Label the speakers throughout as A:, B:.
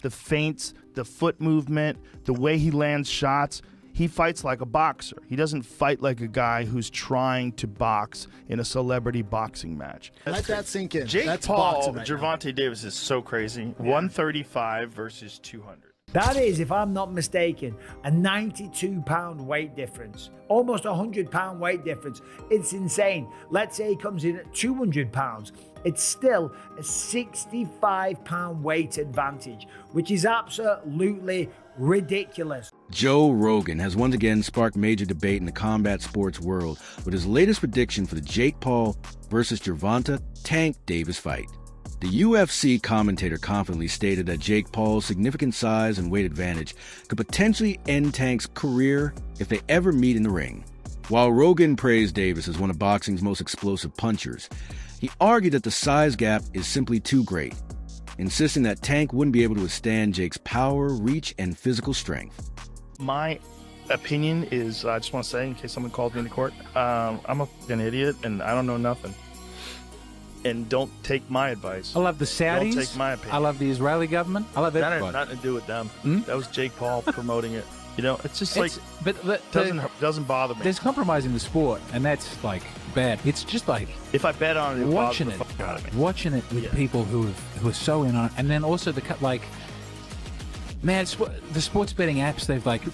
A: the feints, the foot movement, the way he lands shots. He fights like a boxer. He doesn't fight like a guy who's trying to box in a celebrity boxing match.
B: Let that sink in.
A: Jake
B: That's
A: Paul,
B: right
A: Gervonta Davis is so crazy. 135 versus 200.
C: That is, if I'm not mistaken, a 92-pound weight difference. Almost a 100-pound weight difference. It's insane. Let's say he comes in at 200 pounds. It's still a 65-pound weight advantage, which is absolutely ridiculous.
D: Joe Rogan has once again sparked major debate in the combat sports world with his latest prediction for the Jake Paul versus Gervonta Tank Davis fight. The UFC commentator confidently stated that Jake Paul's significant size and weight advantage could potentially end Tank's career if they ever meet in the ring. While Rogan praised Davis as one of boxing's most explosive punchers, he argued that the size gap is simply too great, insisting that Tank wouldn't be able to withstand Jake's power, reach, and physical strength.
A: My opinion is, I just want to say, in case someone calls me into court, I'm an idiot and I don't know nothing. And don't take my advice.
E: I love the Saudis.
A: Don't take my opinion.
E: I love the Israeli government. I love everybody.
A: That had nothing to do with them. That was Jake Paul promoting it. You know, it's just doesn't bother me.
E: There's compromising the sport, and that's like bad. It's just like
A: if I bet on it,
E: watching it with people who are so in on it, and then also man, the sports betting apps,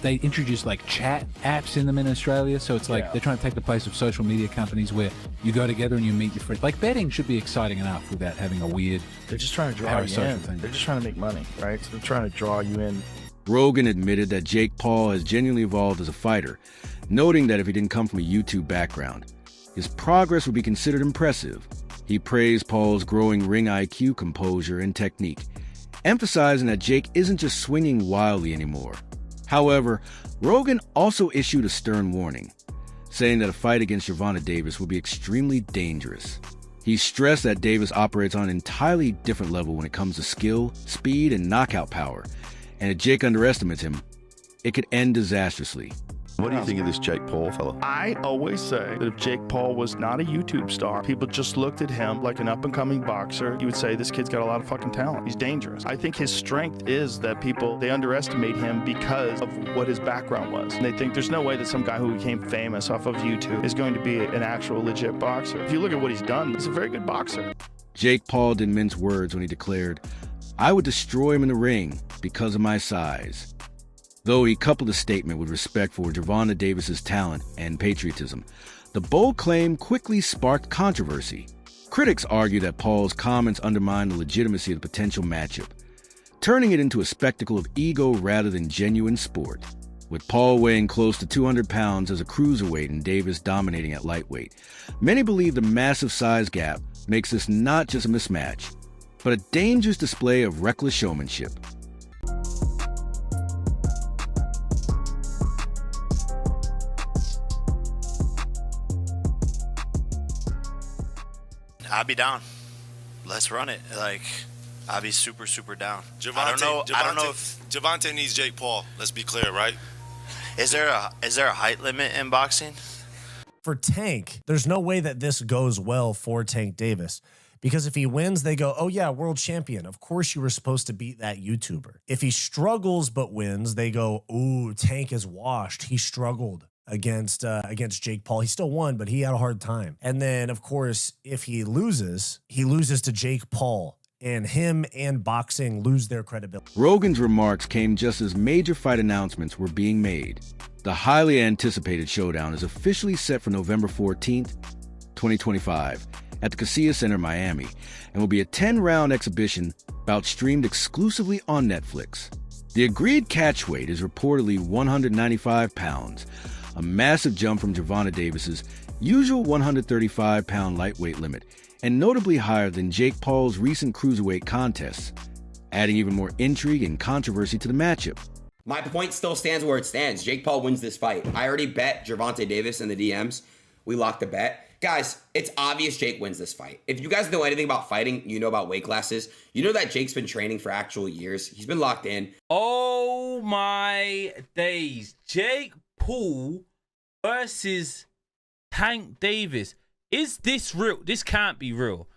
E: they introduced like chat apps in them in Australia, so it's like they're trying to take the place of social media companies where you go together and you meet your friends. Like betting should be exciting enough without having a weird.
A: They're just trying to draw you in. They're just trying to make money, right? So they're trying to draw you in.
D: Rogan admitted that Jake Paul has genuinely evolved as a fighter, noting that if he didn't come from a YouTube background, his progress would be considered impressive. He praised Paul's growing ring IQ, composure, and technique, emphasizing that Jake isn't just swinging wildly anymore. However, Rogan also issued a stern warning, saying that a fight against Gervonta Davis would be extremely dangerous. He stressed that Davis operates on an entirely different level when it comes to skill, speed, and knockout power, and if Jake underestimates him, it could end disastrously.
F: What do you think of this Jake Paul fella?
A: I always say that if Jake Paul was not a YouTube star, people just looked at him like an up-and-coming boxer, you would say this kid's got a lot of fucking talent. He's dangerous. I think his strength is that they underestimate him because of what his background was. And they think there's no way that some guy who became famous off of YouTube is going to be an actual legit boxer. If you look at what he's done, he's a very good boxer.
D: Jake Paul didn't mince words when he declared, "I would destroy him in the ring because of my size." Though he coupled the statement with respect for Gervonta Davis's talent and patriotism, the bold claim quickly sparked controversy. Critics argue that Paul's comments undermine the legitimacy of the potential matchup, turning it into a spectacle of ego rather than genuine sport. With Paul weighing close to 200 pounds as a cruiserweight and Davis dominating at lightweight, many believe the massive size gap makes this not just a mismatch, but a dangerous display of reckless showmanship.
G: I'd be down. Let's run it. Like, I'd be super, super down.
H: I don't know if Gervonta needs Jake Paul. Let's be clear, right?
G: Is there a height limit in boxing?
I: For Tank, there's no way that this goes well for Tank Davis. Because if he wins, they go, oh yeah, world champion. Of course you were supposed to beat that YouTuber. If he struggles but wins, they go, ooh, Tank is washed. He struggled against Jake Paul. He still won, but he had a hard time. And then, of course, if he loses to Jake Paul, and him and boxing lose their credibility.
D: Rogan's remarks came just as major fight announcements were being made. The highly anticipated showdown is officially set for November 14th, 2025 at the Casilla Center, Miami, and will be a 10-round exhibition bout streamed exclusively on Netflix. The agreed catch weight is reportedly 195 pounds, a massive jump from Gervonta Davis's usual 135-pound lightweight limit, and notably higher than Jake Paul's recent cruiserweight contests, adding even more intrigue and controversy to the matchup.
J: My point still stands where it stands. Jake Paul wins this fight. I already bet Gervonta Davis in the DMs. We locked the bet. Guys, it's obvious Jake wins this fight. If you guys know anything about fighting, you know about weight classes. You know that Jake's been training for actual years. He's been locked in.
K: Oh my days. Jake Paul versus Tank Davis. Is this real? This can't be real.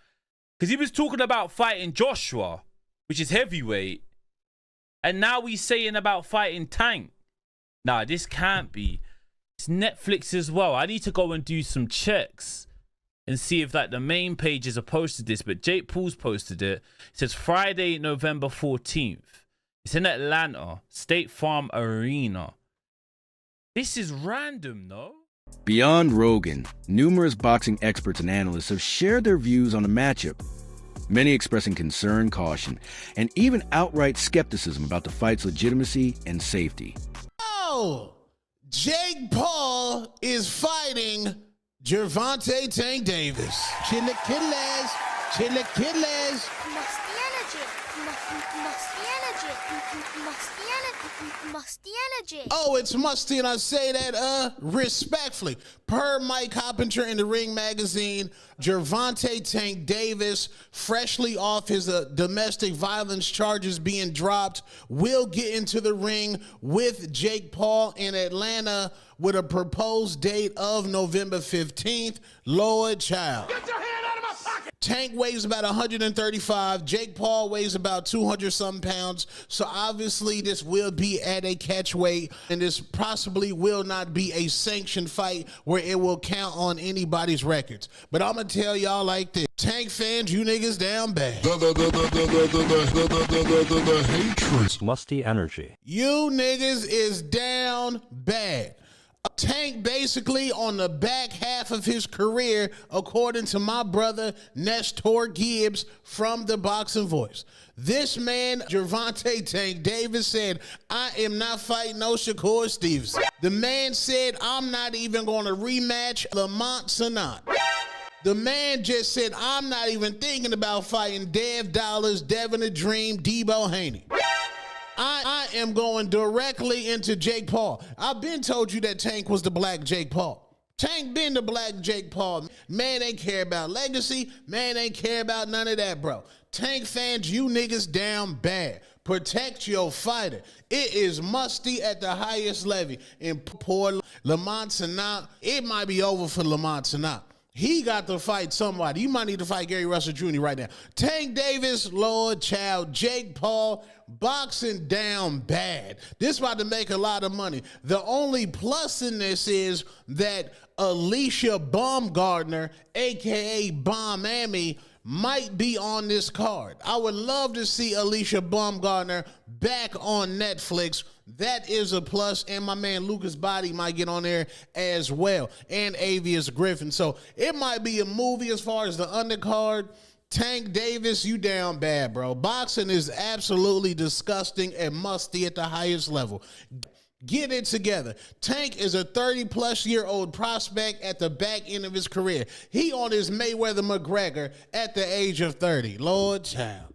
K: Because he was talking about fighting Joshua, which is heavyweight. And now he's saying about fighting Tank. Nah, this can't be. It's Netflix as well. I need to go and do some checks and see if like the main pages have posted this. But Jake Paul's posted it. It says Friday, November 14th. It's in Atlanta, State Farm Arena. This is random, no?
D: Beyond Rogan, numerous boxing experts and analysts have shared their views on the matchup, many expressing concern, caution, and even outright skepticism about the fight's legitimacy and safety.
B: Oh, Jake Paul is fighting Gervonta Tank Davis. Chilaquiles, chilaquiles.
L: Musty energy, musty energy, musty energy.
B: Oh, it's musty, and I say that respectfully. Per Mike Coppinger in the Ring magazine, Gervonta Tank Davis, freshly off his domestic violence charges being dropped, will get into the ring with Jake Paul in Atlanta with a proposed date of November 15th. Lord child. Get your hand out of my pocket! Tank weighs about 135. Jake Paul weighs about 200-something pounds. So obviously this will be at a catch weight, and this possibly will not be a sanctioned fight where it will count on anybody's records. But I'm going to tell y'all like this. Tank fans, you niggas down bad. The hatred.
M: Musty energy.
B: You niggas is down bad. Tank basically on the back half of his career, according to my brother Nestor Gibbs from the Boxing Voice. This man, Gervonta Tank Davis, said, I am not fighting no Shakur Stevenson. The man said, I'm not even going to rematch Lamont Sanat. The man just said, I'm not even thinking about fighting Dev Dollars, Devin the Dream, Debo Haney. I am going directly into Jake Paul. I've been told you that Tank was the black Jake Paul. Tank been the black Jake Paul. Man ain't care about legacy. Man ain't care about none of that, bro. Tank fans, you niggas down bad. Protect your fighter. It is musty at the highest level. And poor Lamont Sanat, it might be over for Lamont Sanat. He got to fight somebody. You might need to fight Gary Russell Jr. right now. Tank Davis, Lord Child, Jake Paul, boxing down bad. This about to make a lot of money. The only plus in this is that Alicia Baumgardner, a.k.a. Bomb Amy, might be on this card. I would love to see Alicia Baumgardner back on Netflix. That is a plus, and my man Lucas Body might get on there as well, and Avius Griffin. So it might be a movie as far as the undercard. Tank Davis, you down bad, bro. Boxing is absolutely disgusting and musty at the highest level. Get it together. Tank is a 30-plus-year-old prospect at the back end of his career. He on his Mayweather McGregor at the age of 30. Lord child.